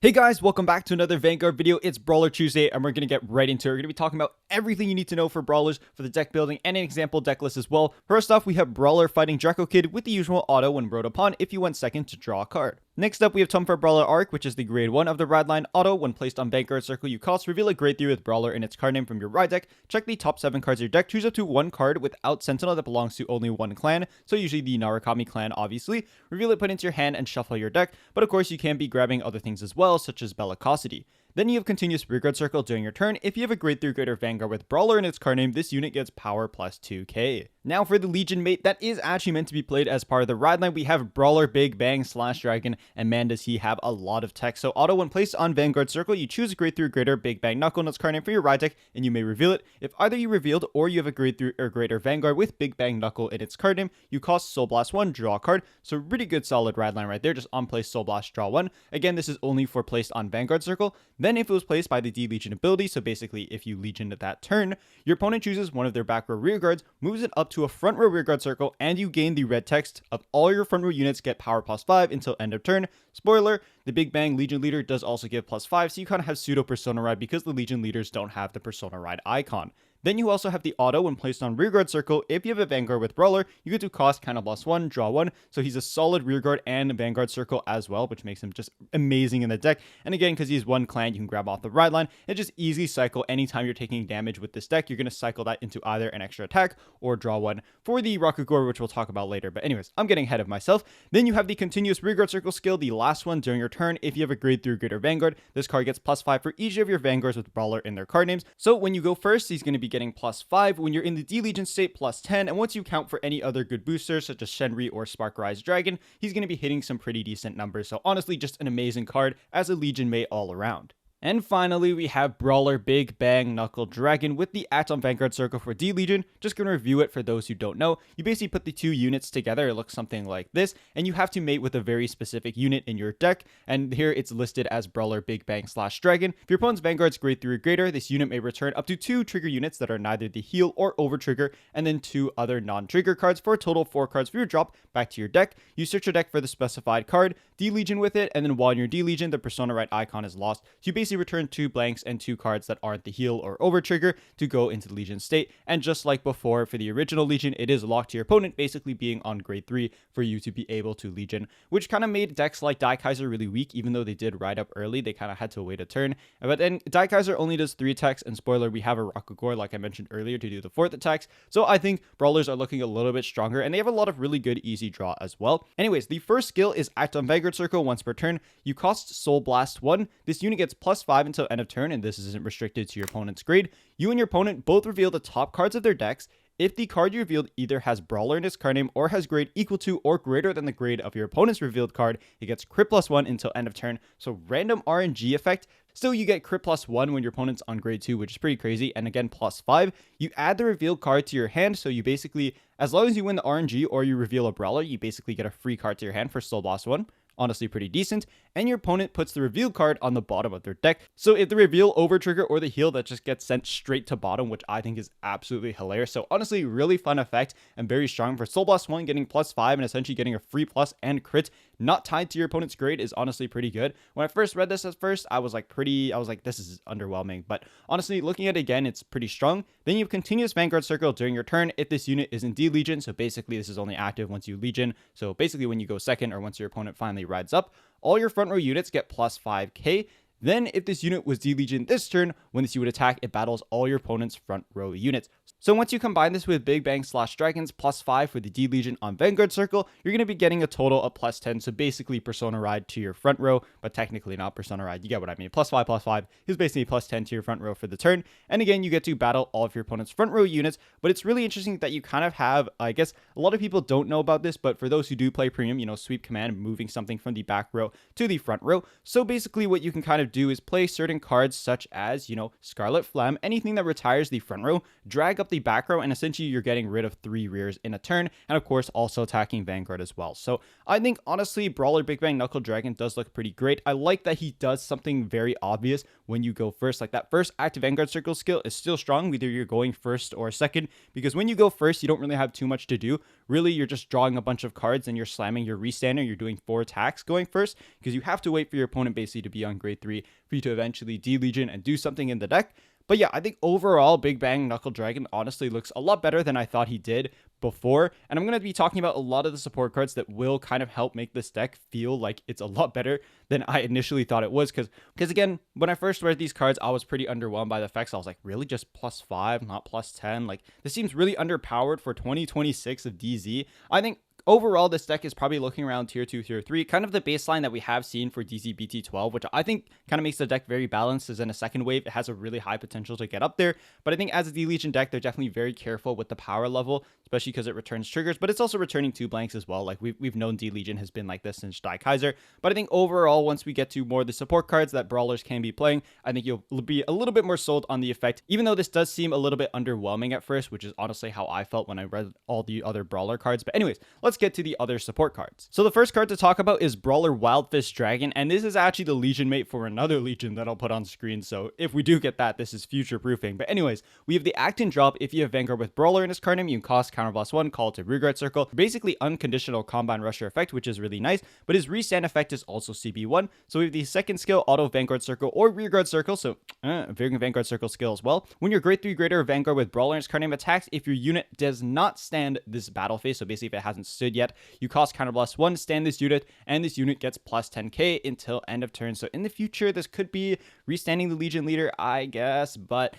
Hey guys, welcome back to another Vanguard video. It's Brawler Tuesday, and we're going to get right into it. We're going to be talking about everything you need to know for Brawlers, for the deck building, and an example deck list as well. First off, we have Brawler fighting Dracokid with the usual auto when rode upon if you went second to draw a card. Next up, we have Tonfa Brawler Arc, which is the grade 1 of the ride line auto. When placed on Vanguard Circle, you cost reveal a grade 3 with Brawler in its card name from your ride deck. Check the top 7 cards of your deck. Choose up to 1 card without Sentinel that belongs to only one clan, so usually the Narukami clan, obviously. Reveal it, put it into your hand, and shuffle your deck. But of course, you can be grabbing other things as well, such as Bellicosity. Then you have Continuous Rearguard Circle during your turn. If you have a grade 3 greater Vanguard with Brawler in its card name, this unit gets power plus 2k. Now for the Legion mate that is actually meant to be played as part of the ride line, we have Brawler Big Bang / Dragon, and man does he have a lot of text. So auto, when placed on Vanguard Circle, you choose a grade 3 or greater Big Bang Knuckle in its card name for your ride deck, and you may reveal it. If either you revealed or you have a grade 3 or greater Vanguard with Big Bang Knuckle in its card name, you cost Soul Blast 1, draw a card. So really good solid ride line right there, just on place Soul Blast, draw 1. Again, this is only for placed on Vanguard Circle. Then if it was placed by the D-Legion ability, so basically if you Legion at that turn, your opponent chooses one of their back row rear guards, moves it up to a front row rear guard circle, and you gain the red text of all your front row units get power plus 5 until end of turn. Spoiler, the Big Bang Legion leader does also give plus 5, so you kind of have pseudo Persona Ride because the Legion leaders don't have the Persona Ride icon. Then you also have the auto when placed on Rearguard Circle. If you have a Vanguard with Brawler, you get to cost kind of plus 1, draw 1. So he's a solid Rearguard and Vanguard Circle as well, which makes him just amazing in the deck. And again, because he's one clan, you can grab off the ride line and just easily cycle anytime you're taking damage with this deck. You're going to cycle that into either an extra attack or draw 1 for the Rockagore, which we'll talk about later. But anyways, I'm getting ahead of myself. Then you have the Continuous Rearguard Circle skill, the last one during your turn. If you have a grade 3 greater Vanguard, this card gets plus 5 for each of your Vanguards with Brawler in their card names. So when you go first, he's going to be getting plus 5. When you're in the D-Legion state, plus 10, and once you count for any other good boosters such as Shenri or Sparkrise Dragon, he's going to be hitting some pretty decent numbers. So honestly, just an amazing card as a Legion mate all around. And finally, we have Brawler Big Bang Knuckle Dragon with the act on Vanguard Circle for D-Legion. Just going to review it for those who don't know. You basically put the two units together. It looks something like this, and you have to mate with a very specific unit in your deck. And here it's listed as Brawler Big Bang / Dragon. If your opponent's Vanguard's grade 3 or greater, this unit may return up to 2 trigger units that are neither the heal or over trigger, and then 2 other non-trigger cards for a total of 4 cards for your drop back to your deck. You search your deck for the specified card, D-Legion with it, and then while in your D-Legion, the Persona Right icon is lost. So you basically return 2 blanks and 2 cards that aren't the heal or over trigger to go into the Legion state. And just like before for the original Legion, it is locked to your opponent, basically being on grade 3 for you to be able to Legion, which kind of made decks like Daikaiser really weak. Even though they did ride up early, they kind of had to wait a turn. But then Daikaiser only does 3 attacks, and spoiler, we have a Rockagore like I mentioned earlier to do the 4th attacks. So I think Brawlers are looking a little bit stronger, and they have a lot of really good easy draw as well. Anyways, the first skill is act on Vanguard Circle once per turn. You cost Soul Blast 1. This unit gets plus 5 until end of turn, and this isn't restricted to your opponent's grade. You and your opponent both reveal the top cards of their decks. If the card you revealed either has Brawler in its card name or has grade equal to or greater than the grade of your opponent's revealed card, it gets crit plus 1 until end of turn. So random RNG effect. Still, you get crit plus 1 when your opponent's on grade 2, which is pretty crazy. And again, plus 5. You add the revealed card to your hand. So you basically, as long as you win the RNG or you reveal a Brawler, you basically get a free card to your hand for Soul Blast 1. Honestly pretty decent, and your opponent puts the reveal card on the bottom of their deck. So if the reveal over trigger or the heal, that just gets sent straight to bottom, which I think is absolutely hilarious. So honestly, really fun effect and very strong for Soul Blast 1 getting plus 5 and essentially getting a free plus and crit not tied to your opponent's grade is honestly pretty good. When I first read this at first, I was like, this is underwhelming, but honestly, looking at it again, it's pretty strong. Then you have Continuous Vanguard Circle during your turn if this unit is indeed Legion. So basically, this is only active once you Legion. So basically, when you go second or once your opponent finally rides up, all your front row units get plus 5k. Then, if this unit was D-Legion this turn, when this unit would attack, it battles all your opponent's front row units. So once you combine this with Big Bang / Dragons plus 5 for the D-Legion on Vanguard Circle, you're going to be getting a total of plus 10. So basically Persona Ride to your front row, but technically not Persona Ride. You get what I mean. Plus 5 is basically plus 10 to your front row for the turn. And again, you get to battle all of your opponent's front row units. But it's really interesting that you kind of have, I guess, a lot of people don't know about this, but for those who do play premium, sweep command, moving something from the back row to the front row. So basically what you can kind of do is play certain cards such as, Scarlet Phlegm, anything that retires the front row, drag up the back row, and essentially you're getting rid of 3 rears in a turn, and of course also attacking Vanguard as well. So I think honestly Brawler Big Bang Knuckle Dragon does look pretty great. I like that he does something very obvious when you go first. Like that first active Vanguard Circle skill is still strong, whether you're going first or second, because when you go first, you don't really have too much to do. Really, you're just drawing a bunch of cards and you're slamming your restander. You're doing 4 attacks going first, because you have to wait for your opponent basically to be on grade 3 for you to eventually de-legion and do something in the deck. But yeah, I think overall, Big Bang Knuckle Dragon honestly looks a lot better than I thought he did before. And I'm going to be talking about a lot of the support cards that will kind of help make this deck feel like it's a lot better than I initially thought it was. Because again, when I first read these cards, I was pretty underwhelmed by the effects. I was like, really? Just +5, not +10? Like, this seems really underpowered for 2026 of DZ. I think overall, this deck is probably looking around tier 2, tier 3, kind of the baseline that we have seen for DZ-BT12, which I think kind of makes the deck very balanced, as in a second wave, it has a really high potential to get up there. But I think as a de-legion deck, they're definitely very careful with the power level, especially because it returns triggers, but it's also returning 2 blanks as well. Like we've known de-legion has been like this since Kaiser. But I think overall, once we get to more of the support cards that brawlers can be playing, I think you'll be a little bit more sold on the effect, even though this does seem a little bit underwhelming at first, which is honestly how I felt when I read all the other brawler cards. But anyways, let's get to the other support cards. So the first card to talk about is Brawler Wildfist Dragon, and this is actually the Legion mate for another Legion that I'll put on screen, so if we do get that, this is future proofing. But anyways, we have the act and drop. If you have Vanguard with Brawler in his card name, you can cost counterblast 1, call it to rearguard circle, basically unconditional combine rusher effect, which is really nice. But his restand effect is also CB1, so we have the second skill, auto Vanguard circle or rearguard circle, so Vanguard circle skill as well. When your grade 3 greater Vanguard with Brawler in his card name attacks, if your unit does not stand this battle phase, so basically if it hasn't stood yet, you cost counterblast 1, stand this unit, and this unit gets plus 10k until end of turn. So in the future, this could be restanding the Legion leader, I guess, but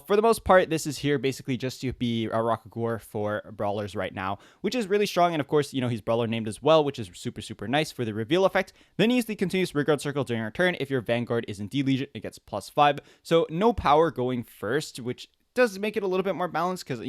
for the most part, this is here basically just to be a Rockagore for brawlers right now, which is really strong. And of course, he's brawler named as well, which is super nice for the reveal effect. Then use the continuous rearguard circle during your turn. If your Vanguard is in D-Legion, it gets +5. So no power going first, which does make it a little bit more balanced, because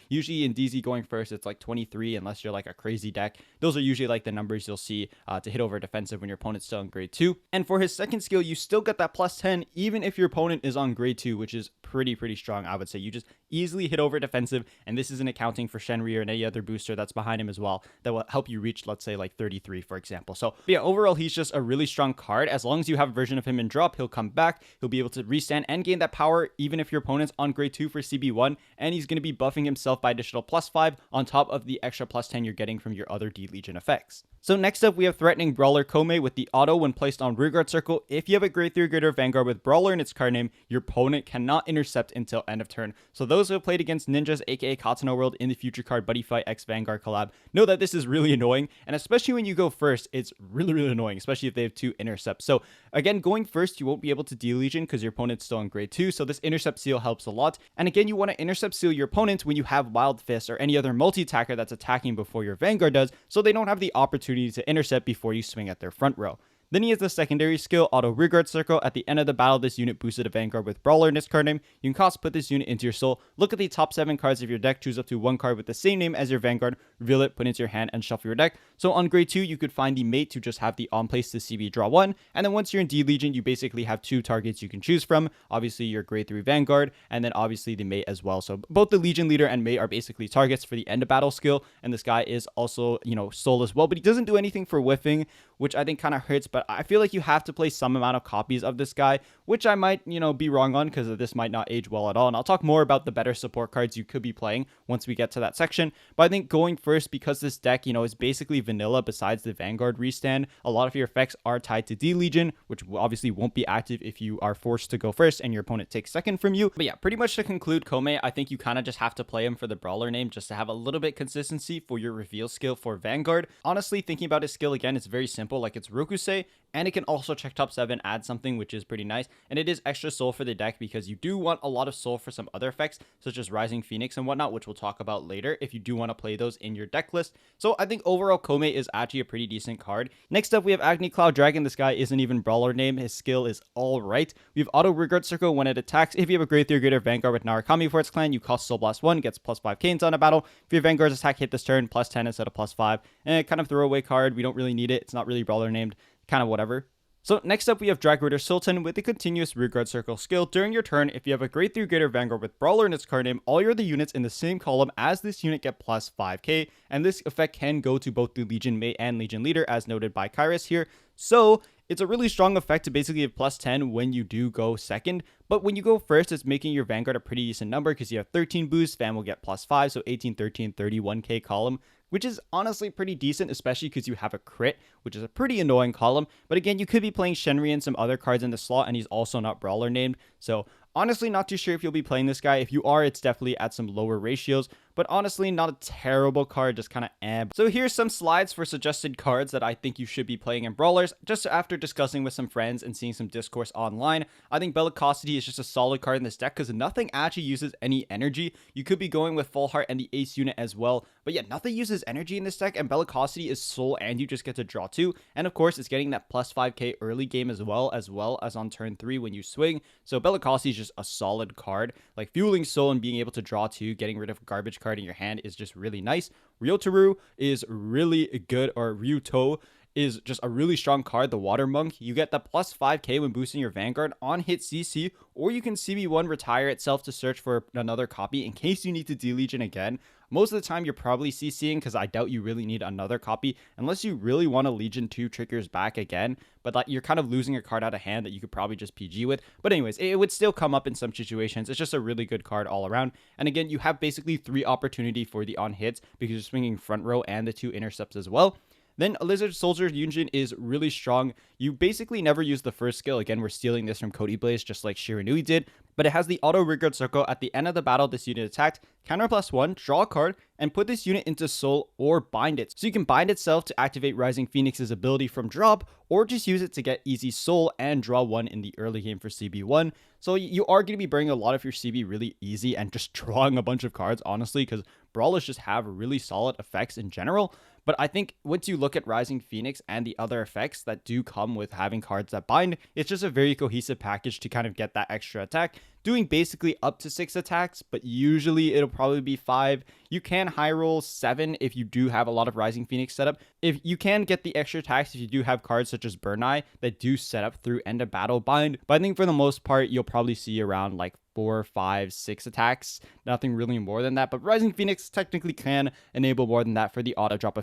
usually in DZ going first it's like 23 unless you're like a crazy deck. Those are usually like the numbers you'll see to hit over defensive when your opponent's still on grade 2. And for his second skill, you still get that +10 even if your opponent is on grade 2, which is pretty strong. I would say you just easily hit over defensive, and this isn't accounting for Shenri or any other booster that's behind him as well that will help you reach, let's say, like 33 for example. So yeah, overall he's just a really strong card. As long as you have a version of him in drop, he'll come back, he'll be able to restand and gain that power even if your opponent's on grade 2 for CB1, and he's going to be buffing himself by additional +5 on top of the extra +10 you're getting from your other D-Legion effects. So next up, we have Threatening Brawler Kohmei with the auto when placed on rearguard circle. If you have a grade 3 or greater Vanguard with Brawler in its card name, your opponent cannot intercept until end of turn. So those who have played against Ninjas, aka Katana World, in the future card Buddy Fight X Vanguard collab know that this is really annoying, and especially when you go first, it's really annoying, especially if they have 2 intercepts. So again, going first, you won't be able to D-Legion because your opponent's still on grade 2, so this intercept seal helps a lot. And again, you want to intercept seal your opponent when you have Wildfist or any other multi-attacker that's attacking before your Vanguard does, so they don't have the opportunity to intercept before you swing at their front row. Then he has the secondary skill, auto rearguard circle. At the end of the battle, this unit boosted a Vanguard with Brawler in its card name. You can put this unit into your soul. Look at the top 7 cards of your deck, choose up to 1 card with the same name as your Vanguard, reveal it, put it into your hand, and shuffle your deck. So on grade 2, you could find the mate to just have the on place to CB draw 1, and then once you're in D-Legion, you basically have 2 targets you can choose from. Obviously your grade 3 Vanguard, and then obviously the mate as well. So both the Legion leader and mate are basically targets for the end of battle skill, and this guy is also, soul as well, but he doesn't do anything for whiffing, which I think kind of hurts. But I feel like you have to play some amount of copies of this guy, which I might, be wrong on, because this might not age well at all. And I'll talk more about the better support cards you could be playing once we get to that section. But I think going first, because this deck, is basically vanilla besides the Vanguard restand, a lot of your effects are tied to D-Legion, which obviously won't be active if you are forced to go first and your opponent takes second from you. But yeah, pretty much to conclude Kohmei, I think you kind of just have to play him for the Brawler name just to have a little bit consistency for your reveal skill for Vanguard. Honestly, thinking about his skill again, it's very simple. Like, it's Rokusei, and it can also check top 7, add something, which is pretty nice. And it is extra soul for the deck because you do want a lot of soul for some other effects, such as Rising Phoenix and whatnot, which we'll talk about later if you do want to play those in your deck list. So I think overall Kohmei is actually a pretty decent card. Next up, we have Agoniclow Dragon. This guy isn't even Brawler name. His skill is alright. We have auto rearguard circle when it attacks. If you have a grade 3 or greater Vanguard with Narukami for its clan, you cost Soul Blast 1, gets +5 canes on a battle. If your Vanguard's attack hit this turn, +10 instead of +5. And kind of throwaway card. We don't really need it. It's not really Brawler named. Kind of whatever. So next up we have Dragritter Sultan with the continuous rearguard circle skill. During your turn, if you have a Grade 3 Gator Vanguard with Brawler in its card name, all your other units in the same column as this unit get plus 5k, and this effect can go to both the Legion Mate and Legion Leader as noted by Kyrus here. So it's a really strong effect to basically have plus 10 when you do go second, but when you go first, it's making your Vanguard a pretty decent number because you have 13 boosts, Fan will get plus 5, so 18, 13, 31k column, which is honestly pretty decent, especially because you have a crit, which is a pretty annoying column. But again, you could be playing Shenri and some other cards in the slot, and he's also not Brawler named, so honestly, not too sure if you'll be playing this guy. If you are, it's definitely at some lower ratios, but honestly, not a terrible card, just kind of So here's some slides for suggested cards that I think you should be playing in Brawlers. Just after discussing with some friends and seeing some discourse online, I think Bellicosity is just a solid card in this deck because nothing actually uses any energy. You could be going with Full Heart and the Ace unit as well, but yeah, nothing uses energy in this deck, and Bellicosity is soul and you just get to draw 2, and of course, it's getting that plus 5k early game as well as on turn 3 when you swing. So Bellicosity is just a solid card. Like fueling soul and being able to draw 2, getting rid of a garbage card in your hand is just really nice. Ryotaru is really good, or Ryuto is just a really strong card. The Water Monk, you get the plus 5k when boosting your Vanguard on hit CC, or you can CB1 retire itself to search for another copy in case you need to de-legion again. Most of the time you're probably CCing because I doubt you really need another copy unless you really want to Legion 2 triggers back again, but like you're kind of losing a card out of hand that you could probably just PG with. But anyways, it would still come up in some situations. It's just a really good card all around. And again, you have basically 3 opportunity for the on hits because you're swinging front row and the 2 intercepts as well. Then Lizard Soldier Union is really strong. You basically never use the first skill. Again, we're stealing this from Cody Blaze just like Shiranui did, but it has the auto rearguard circle. At the end of the battle, this unit attacked, counter +1, draw a card, and put this unit into soul or bind it. So you can bind itself to activate Rising Phoenix's ability from drop, or just use it to get easy soul and draw 1 in the early game for CB1. So you are going to be bringing a lot of your CB really easy and just drawing a bunch of cards, honestly, because Brawlers just have really solid effects in general. But I think once you look at Rising Phoenix and the other effects that do come with having cards that bind, it's just a very cohesive package to kind of get that extra attack, doing basically up to 6 attacks, but usually it'll probably be 5. You can high roll 7 if you do have a lot of Rising Phoenix setup. If you can get the extra attacks if you do have cards such as Burn Eye that do set up through end of battle bind, but I think for the most part you'll probably see around like 4, 5, 6 attacks, nothing really more than that. But Rising Phoenix technically can enable more than that for the auto drop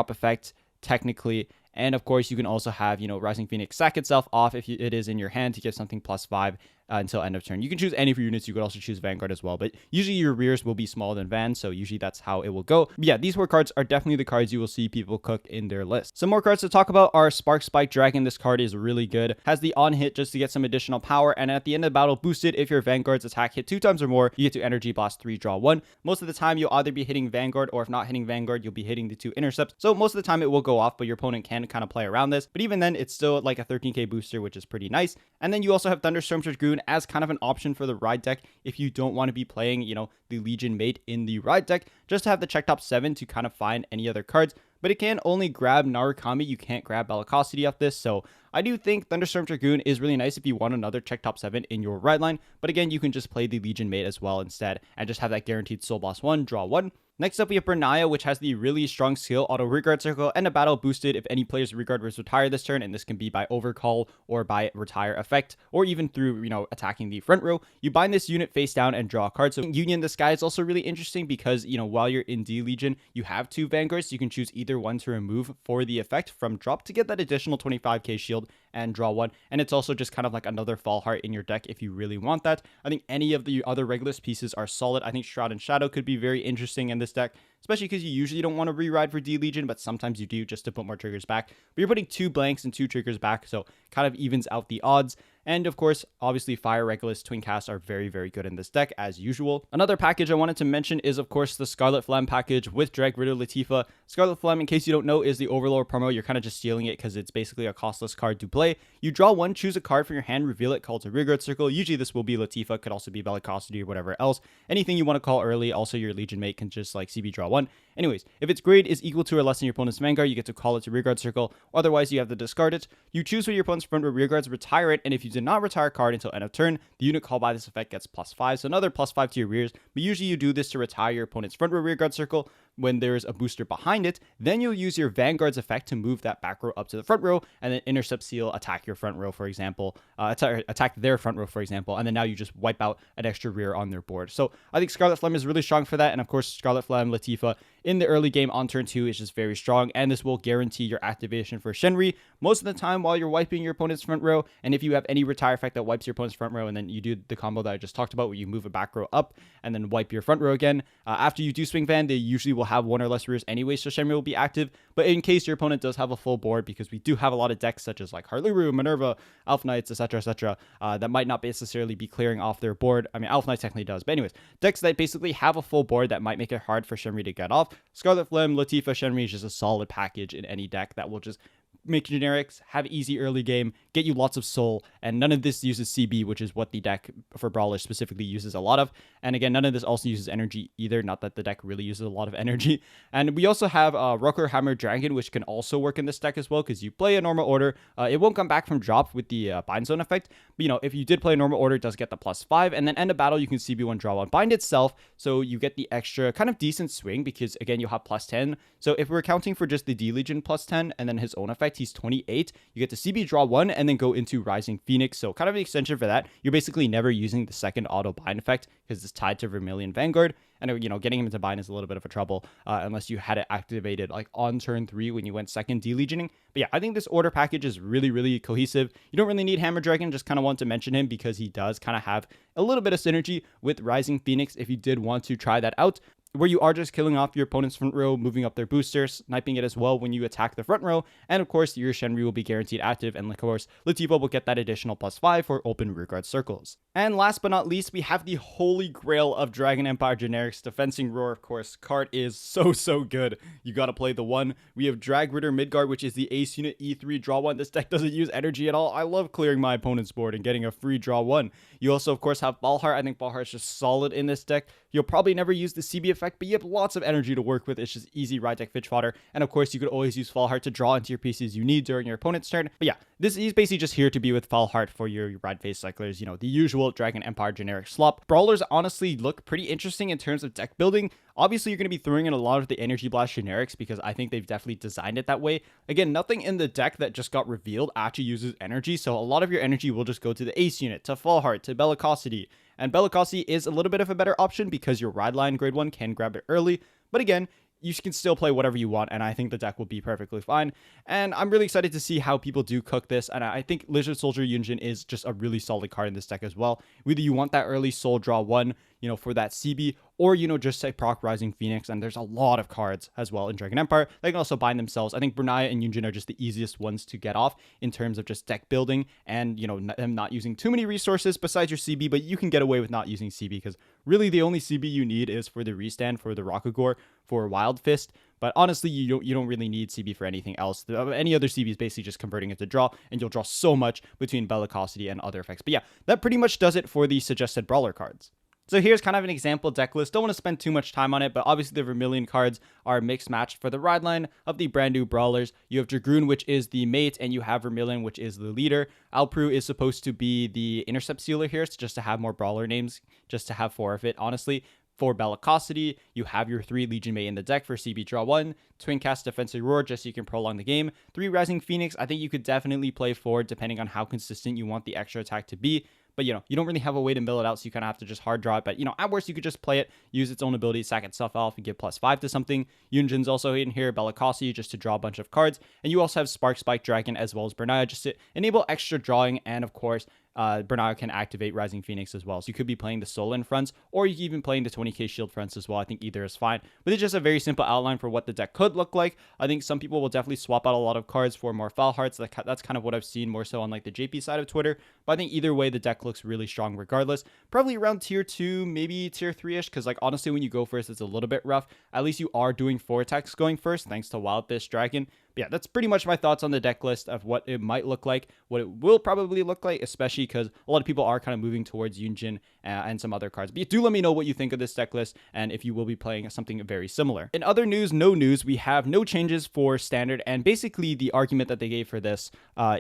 effect, technically. And of course, you can also have, Rising Phoenix sack itself off if it is in your hand to get something +5 until end of turn. You can choose any of your units. You could also choose Vanguard as well, but usually your rears will be smaller than Van, so usually that's how it will go. But yeah, these 4 cards are definitely the cards you will see people cook in their list. Some more cards to talk about are Spark Spike Dragon. This card is really good. Has the on hit just to get some additional power, and at the end of the battle, boosted if your Vanguard's attack hit 2 times or more, you get to Energy Blast 3, draw 1. Most of the time, you'll either be hitting Vanguard, or if not hitting Vanguard, you'll be hitting the 2 intercepts. So most of the time it will go off, but your opponent can kind of play around this. But even then, it's still like a 13k booster, which is pretty nice. And then you also have Thunderstorm Dragoon as kind of an option for the ride deck if you don't want to be playing, the Legion Mate in the ride deck, just to have the check top 7 to kind of find any other cards. But it can only grab Narukami, you can't grab Bellicosity off this, so I do think Thunderstorm Dragoon is really nice if you want another check top 7 in your ride line, but again, you can just play the Legion Mate as well instead, and just have that guaranteed Soul Boss 1, draw 1. Next up, we have Bernaya, which has the really strong skill auto rearguard circle and a battle boosted if any player's rearguard was retired this turn, and this can be by overcall or by retire effect, or even through, attacking the front row. You bind this unit face down and draw a card. So Union, this guy is also really interesting because, while you're in D Legion, you have 2 Vanguards. You can choose either one to remove for the effect from drop to get that additional 25k shield and draw 1. And it's also just kind of like another Fall Heart in your deck if you really want that. I think any of the other Regulus pieces are solid. I think Shroud and Shadow could be very interesting in this deck, especially because you usually don't want to re-ride for D-Legion, but sometimes you do just to put more triggers back. But you're putting 2 blanks and 2 triggers back, so kind of evens out the odds. And of course, obviously Fire Regulus Twin Cast are very, very good in this deck as usual. Another package I wanted to mention is of course the Scarlet Phlegm package with Dragritter Latifah. Scarlet Phlegm, in case you don't know, is the Overlord promo. You're kind of just stealing it because it's basically a costless card to play. You draw 1, choose a card from your hand, reveal it, call it a rearguard circle. Usually this will be Latifah, could also be Bellicosity or whatever else. Anything you want to call early. Also your Legion Mate can just like CB draw 1. Anyways, if its grade is equal to or less than your opponent's Vanguard, you get to call it to rearguard circle. Otherwise, you have to discard it. You choose what your opponent's front row rearguards, retire it, and if you did not retire a card until end of turn, the unit called by this effect gets +5, so another +5 to your rears. But usually you do this to retire your opponent's front row rearguard circle. when there's a booster behind it, then you'll use your Vanguard's effect to move that back row up to the front row, and then Intercept Seal attack your front row, for example, attack their front row, for example, and then now you just wipe out an extra rear on their board. So I think Scarlet Phlegm is really strong for that, and of course Scarlet Phlegm, Latifah in the early game on turn 2 is just very strong, and this will guarantee your activation for Shenri most of the time while you're wiping your opponent's front row. And if you have any retire effect that wipes your opponent's front row, and then you do the combo that I just talked about where you move a back row up and then wipe your front row again, after you do swing Van, they usually will have one or less rears anyway, so Shenri will be active. But in case your opponent does have a full board, because we do have a lot of decks such as like Harliru, Minerva, Elf Knights, etc., that might not necessarily be clearing off their board. I mean, Elf Knights technically does, but anyways, decks that basically have a full board that might make it hard for Shenri to get off. Scarlet Phlegm, Latifah, Shenri is just a solid package in any deck that will just make generics, have easy early game, get you lots of soul, and none of this uses CB, which is what the deck for Brawlers specifically uses a lot of. And again, none of this also uses energy either, not that the deck really uses a lot of energy. And we also have Rocker Hammer Dragon, which can also work in this deck as well, because you play a normal order. It won't come back from drop with the Bind Zone effect, but you know, if you did play a normal order, it does get the +5, and then end of battle, you can CB1 draw 1 bind itself, so you get the extra kind of decent swing, because again, you'll have +10. So if we're counting for just the D Legion +10, and then his own effect, he's 28, you get to CB draw 1, and then go into Rising Phoenix, so kind of an extension for that. You're basically never using the second auto bind effect, because it's tied to Vermillion Vanguard, and you know, getting him into bind is a little bit of a trouble, unless you had it activated like on turn 3 when you went second D-Legioning. But yeah, I think this order package is really, really cohesive. You don't really need Hammer Dragon, just kind of want to mention him because he does kind of have a little bit of synergy with Rising Phoenix if you did want to try that out, where you are just killing off your opponent's front row, moving up their boosters, sniping it as well when you attack the front row, and of course your Shenri will be guaranteed active, and of course Latifah will get that additional +5 for open rearguard circles. And last but not least, we have the holy grail of Dragon Empire generics, Defensing Roar. Of course, card is so good. You gotta play the one. We have Dragritter Midgard, which is the ace unit, E3, draw 1. This deck doesn't use energy at all. I love clearing my opponent's board and getting a free draw 1. You also of course have Ballheart. I think Ballheart is just solid in this deck. You'll probably never use the CB effect, but you have lots of energy to work with. It's just easy ride deck fitch fodder. And of course, you could always use Fallheart to draw into your pieces you need during your opponent's turn. But yeah, this is basically just here to be with Fallheart for your ride phase cyclers, you know, the usual Dragon Empire generic slop. Brawlers honestly look pretty interesting in terms of deck building. Obviously, you're going to be throwing in a lot of the Energy Blast generics because I think they've definitely designed it that way. Again, nothing in the deck that just got revealed actually uses energy, so a lot of your energy will just go to the Ace unit, to Fallheart, to Bellicosity. And Bellicosity is a little bit of a better option because your Ride Line grade 1 can grab it early. But again, you can still play whatever you want, and I think the deck will be perfectly fine. And I'm really excited to see how people do cook this, and I think Lizard Soldier Yunjin is just a really solid card in this deck as well. Whether you want that early soul draw 1, you know, for that CB, or, you know, just say proc Rising Phoenix, and there's a lot of cards as well in Dragon Empire. They can also bind themselves. I think Brunaya and Yunjin are just the easiest ones to get off in terms of just deck building and, you know, them not using too many resources besides your CB, but you can get away with not using CB because really the only CB you need is for the restand for the Rockagore for Wildfist. But honestly, you don't really need CB for anything else. Any other CB is basically just converting it to draw, and you'll draw so much between Bellicosity and other effects. But yeah, that pretty much does it for the suggested Brawler cards. So here's kind of an example deck list. Don't want to spend too much time on it, but obviously the Vermillion cards are mixed matched for the ride line of the brand new Brawlers. You have Dragoon, which is the mate, and you have Vermillion, which is the leader. Alpru is supposed to be the intercept sealer here, so just to have more Brawler names, just to have 4 of it, honestly. For Bellicosity, you have your 3 Legion Mate in the deck for CB draw 1, Twin Cast Defensive Roar just so you can prolong the game, 3 Rising Phoenix. I think you could definitely play 4 depending on how consistent you want the extra attack to be. But, you know, you don't really have a way to mill it out, so you kind of have to just hard draw it. But, you know, at worst, you could just play it, use its own ability, sack itself off, and give +5 to something. Yunjin's also in here, Bellicosity, just to draw a bunch of cards. And you also have Spark Spike Dragon as well as Brunaya, just to enable extra drawing. And, of course, Brunaya can activate Rising Phoenix as well. So you could be playing the Solon fronts, or you can even play the 20k shield fronts as well. I think either is fine. But it's just a very simple outline for what the deck could look like. I think some people will definitely swap out a lot of cards for more Fallhearts. That's kind of what I've seen more so on like the JP side of Twitter. But I think either way, the deck looks really strong regardless. Probably around tier 2, maybe tier 3-ish, because like honestly, when you go first, it's a little bit rough. At least you are doing 4 attacks going first, thanks to Wildfist Dragon. But yeah, that's pretty much my thoughts on the deck list of what it might look like, what it will probably look like, especially because a lot of people are kind of moving towards Yunjin and some other cards. But do let me know what you think of this deck list and if you will be playing something very similar. In other news, no news, we have no changes for standard, and basically the argument that they gave for this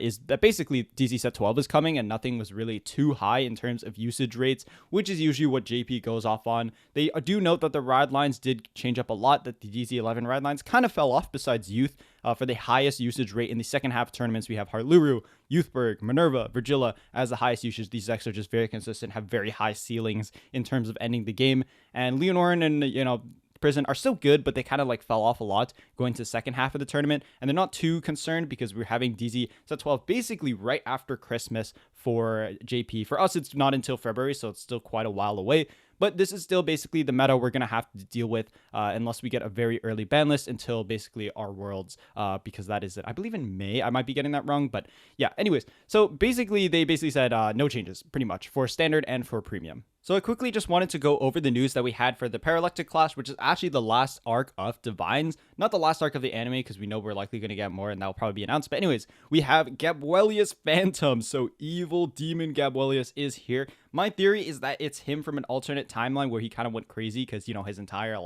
is that basically DZ-BT12 is coming and nothing was really too high in terms of usage rates, which is usually what JP goes off on. They do note that the ride lines did change up a lot, that the DZ-11 ride lines kind of fell off besides Youth. For the highest usage rate in the second half of tournaments, we have Harluru, Youthberg, Minerva, Virgilla as the highest usage. These decks are just very consistent, have very high ceilings in terms of ending the game. And Leonorin and, Prison are still good, but they kind of like fell off a lot going to the second half of the tournament. And they're not too concerned because we're having DZ-BT12 basically right after Christmas for JP. For us, it's not until February, so it's still quite a while away. But this is still basically the meta we're going to have to deal with unless we get a very early ban list until basically our Worlds, because that is it. I believe in May. I might be getting that wrong, but yeah. Anyways, so basically they said no changes pretty much for standard and for premium. So I quickly just wanted to go over the news that we had for the Parallactic Clash, which is actually the last arc of DivineZ. Not the last arc of the anime, because we know we're likely going to get more, and that'll probably be announced. But anyways, we have Gabuelius Phantom. So evil demon Gabuelius is here. My theory is that it's him from an alternate timeline where he kind of went crazy because, his entire,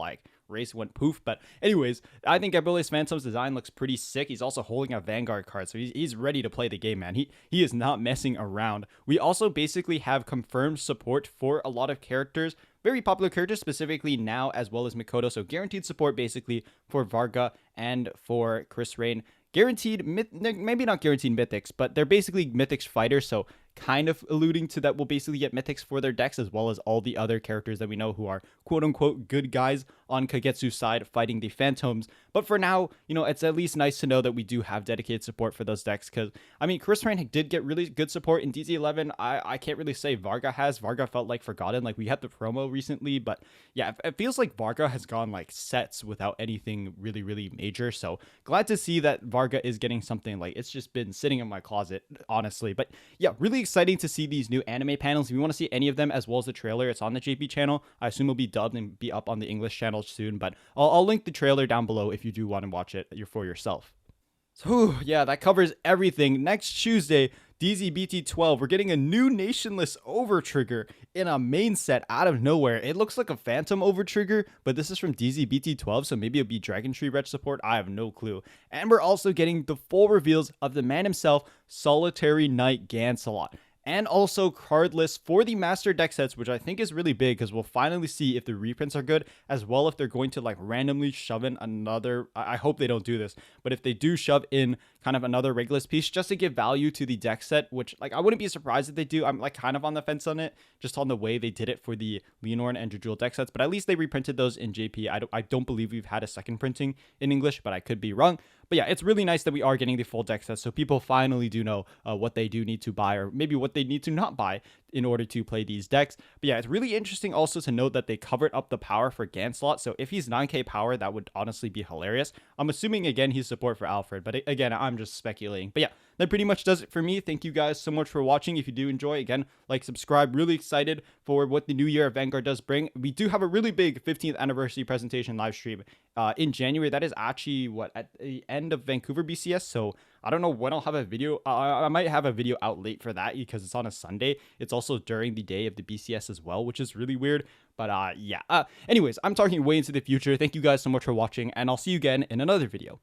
race went poof. But anyways, I think Gabuelius Phantom's design looks pretty sick. He's also holding a Vanguard card, so he's ready to play the game, man. He is not messing around. We also basically have confirmed support for a lot of characters, very popular characters, specifically now as well as Mikoto. So guaranteed support basically for Varga and for Chris Rain. Guaranteed, maybe not guaranteed mythics, but they're basically mythics fighters, so kind of alluding to that we'll basically get mythics for their decks, as well as all the other characters that we know who are quote-unquote good guys on Kagetsu's side fighting the Phantoms. But for now, it's at least nice to know that we do have dedicated support for those decks, because, Chris Rain did get really good support in DZ-11. I can't really say Varga has. Varga felt like forgotten. Like, we had the promo recently, but yeah, it feels like Varga has gone, sets without anything really, really major, so glad to see that Varga is getting something. It's just been sitting in my closet, honestly. But yeah, really exciting to see these new anime panels. If you want to see any of them as well as the trailer, it's on the JP channel. I assume it'll be dubbed and be up on the English channel soon, but I'll link the trailer down below if you do want to watch it for yourself. So yeah, that covers everything. Next Tuesday, DZ-BT12, we're getting a new Nationless over trigger in a main set out of nowhere. It looks like a Phantom over trigger, but this is from DZ-BT12, so maybe it'll be Dragon Tree Reg support. I have no clue. And we're also getting the full reveals of the man himself, Solitary Knight Gancelot. And also card lists for the master deck sets, which I think is really big because we'll finally see if the reprints are good, as well if they're going to randomly shove in another, I hope they don't do this, but if they do shove in kind of another Regulus piece just to give value to the deck set, which I wouldn't be surprised if they do. I'm kind of on the fence on it, just on the way they did it for the Leonorin and Jujul deck sets, but at least they reprinted those in JP. I don't believe we've had a second printing in English, but I could be wrong. But yeah, it's really nice that we are getting the full deck set, so people finally do know what they do need to buy, or maybe what they need to not buy in order to play these decks. But yeah, it's really interesting also to note that they covered up the power for Gancelot, so if he's 9k power, that would honestly be hilarious. I'm assuming, again, he's support for Alfred, but again, I'm just speculating. But yeah, that pretty much does it for me. Thank you guys so much for watching. If you do enjoy, again, subscribe. Really excited for what the new year of Vanguard does bring. We do have a really big 15th anniversary presentation live stream in January. That is actually at the end of Vancouver BCS, so I don't know when I'll have a video. I might have a video out late for that because it's on a Sunday. It's also during the day of the BCS as well, which is really weird. But yeah. Anyways, I'm talking way into the future. Thank you guys so much for watching, and I'll see you again in another video.